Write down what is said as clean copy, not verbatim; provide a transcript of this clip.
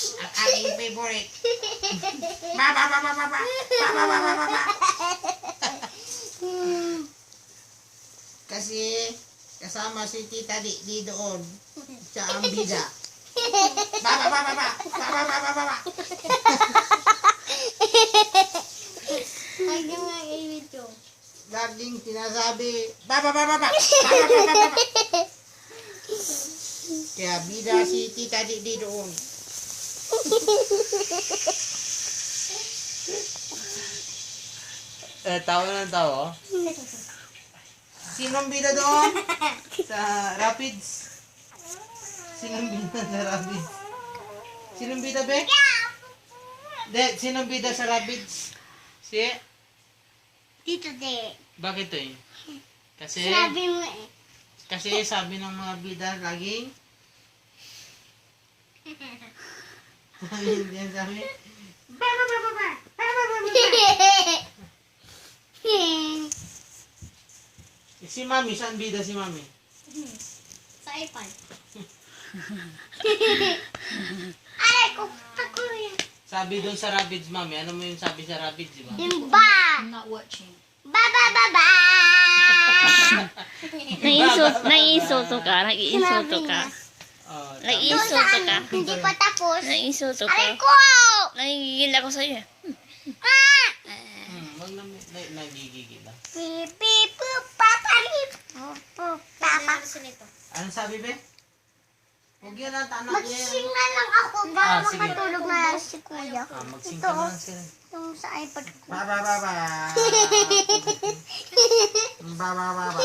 Ang aking favorite. Ba, ba, ba, ba, ba, ba. Ba, ba, ba, ba, ba, ba. Kasi kasama si Tita Di doon. Siya ang bida. Ba, ba, ba, ba, ba. Ba, ba, ba, ba, ba, ba. Ay, nga i-video. Laging sinasabi, ba, ba, ba, ba, ba. Ba, ba, ba, ba, ba, ba. Kaya bida si Tita Di doon. Tawa ng tawa. Sinong bida doon? Sa Rapids. Sinong bida sa Rapids? Sinong bida, be? De, sinong bida sa Rapids? Si? Dito de. Bakit to eh? Kasi, Sabi mo eh. kasi sabi ng mga bida laging, sabi, ba, ba, ba, ba, ba, ba, ba, ba, ba, ba. Si Mami, saan bida si Mami? Sa iPad. Aray ko, ako yan. Sabi doon sa Rapids, Mami. Ano mo yung sabi sa Rapids, di ba? Dimba! I'm not watching. Ba, ba, ba, ba! Naiinsulto ka. Nag-iinsulto ka. Oh, Doon Nag-iinsulto saan ka. hindi pa tapos. Naiinsulto Aray ka. ko! Nagigil ako sa'yo. Ah! wag na nagigigil ah. Pip, pip, pup, papa, pip. Papa. Anong sabi, be? Huwag yan ang tanak niya. Magsing na lang ako para Ah, sige. makatulog na lang si kuya. Magsing Ito, ka na lang sila. yung sa iPad ko. Ba, ba, ba, ba. Ba, ba, ba, ba.